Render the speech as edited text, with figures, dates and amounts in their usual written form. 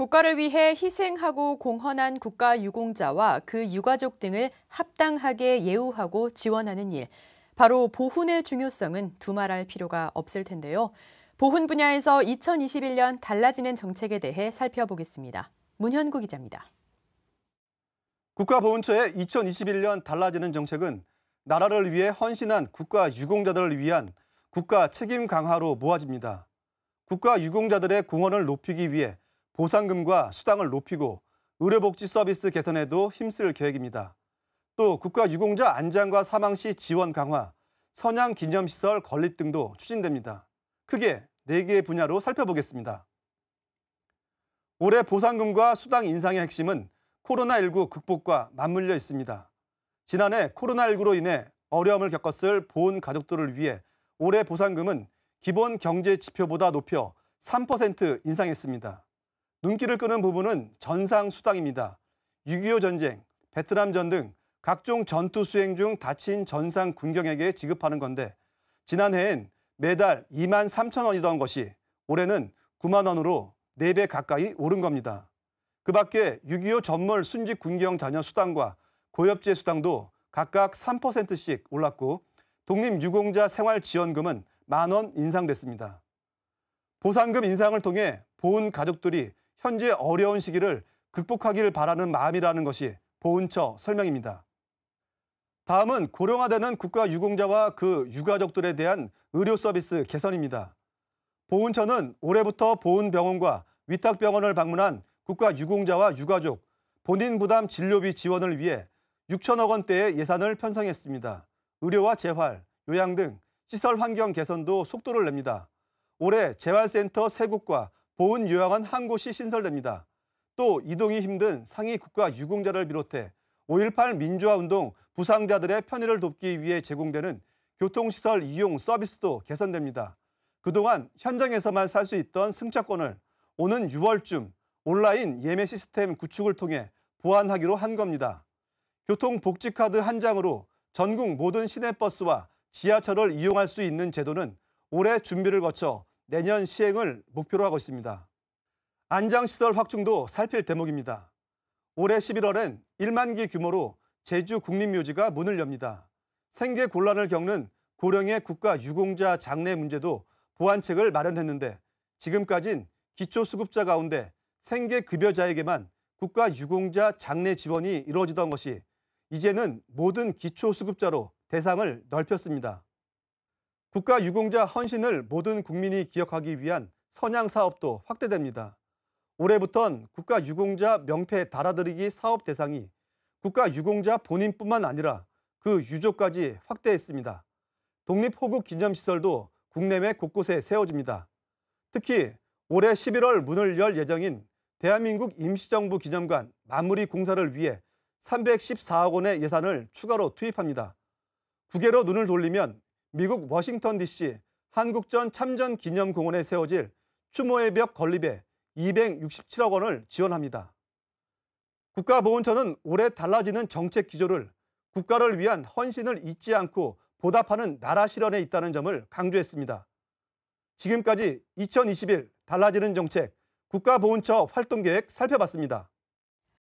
국가를 위해 희생하고 공헌한 국가 유공자와 그 유가족 등을 합당하게 예우하고 지원하는 일. 바로 보훈의 중요성은 두말할 필요가 없을 텐데요. 보훈 분야에서 2021년 달라지는 정책에 대해 살펴보겠습니다. 문현구 기자입니다. 국가보훈처의 2021년 달라지는 정책은 나라를 위해 헌신한 국가 유공자들을 위한 국가 책임 강화로 모아집니다. 국가 유공자들의 공헌을 높이기 위해 보상금과 수당을 높이고 의료복지 서비스 개선에도 힘쓸 계획입니다. 또 국가 유공자 안장과 사망 시 지원 강화, 선양 기념시설 건립 등도 추진됩니다. 크게 4개의 분야로 살펴보겠습니다. 올해 보상금과 수당 인상의 핵심은 코로나19 극복과 맞물려 있습니다. 지난해 코로나19로 인해 어려움을 겪었을 보훈 가족들을 위해 올해 보상금은 기본 경제 지표보다 높여 3% 인상했습니다. 눈길을 끄는 부분은 전상 수당입니다. 6.25 전쟁, 베트남전 등 각종 전투 수행 중 다친 전상 군경에게 지급하는 건데 지난해엔 매달 2만 3천 원이던 것이 올해는 9만 원으로 4배 가까이 오른 겁니다. 그 밖에 6.25 전몰 순직 군경 자녀 수당과 고엽제 수당도 각각 3%씩 올랐고 독립유공자 생활지원금은 10,000원 인상됐습니다. 보상금 인상을 통해 보훈 가족들이 현재 어려운 시기를 극복하길 바라는 마음이라는 것이 보훈처 설명입니다. 다음은 고령화되는 국가 유공자와 그 유가족들에 대한 의료 서비스 개선입니다. 보훈처는 올해부터 보훈병원과 위탁병원을 방문한 국가 유공자와 유가족, 본인 부담 진료비 지원을 위해 6천억 원대의 예산을 편성했습니다. 의료와 재활, 요양 등 시설 환경 개선도 속도를 냅니다. 올해 재활센터 3곳과 보훈요양원 1곳이 신설됩니다. 또 이동이 힘든 상위 국가 유공자를 비롯해 5.18 민주화운동 부상자들의 편의를 돕기 위해 제공되는 교통시설 이용 서비스도 개선됩니다. 그동안 현장에서만 살 수 있던 승차권을 오는 6월쯤 온라인 예매 시스템 구축을 통해 보완하기로 한 겁니다. 교통복지카드 한 장으로 전국 모든 시내버스와 지하철을 이용할 수 있는 제도는 올해 준비를 거쳐 내년 시행을 목표로 하고 있습니다. 안장시설 확충도 살필 대목입니다. 올해 11월엔 1만 기 규모로 제주 국립묘지가 문을 엽니다. 생계 곤란을 겪는 고령의 국가 유공자 장례 문제도 보완책을 마련했는데 지금까진 기초수급자 가운데 생계급여자에게만 국가 유공자 장례 지원이 이루어지던 것이 이제는 모든 기초수급자로 대상을 넓혔습니다. 국가 유공자 헌신을 모든 국민이 기억하기 위한 선양 사업도 확대됩니다. 올해부턴 국가 유공자 명패 달아드리기 사업 대상이 국가 유공자 본인뿐만 아니라 그 유족까지 확대했습니다. 독립호국 기념시설도 국내외 곳곳에 세워집니다. 특히 올해 11월 문을 열 예정인 대한민국 임시정부 기념관 마무리 공사를 위해 314억 원의 예산을 추가로 투입합니다. 국외로 눈을 돌리면 미국 워싱턴 DC 한국전 참전기념공원에 세워질 추모의 벽 건립에 267억 원을 지원합니다. 국가보훈처는 올해 달라지는 정책 기조를 국가를 위한 헌신을 잊지 않고 보답하는 나라 실현에 있다는 점을 강조했습니다. 지금까지 2021 달라지는 정책 국가보훈처 활동계획 살펴봤습니다.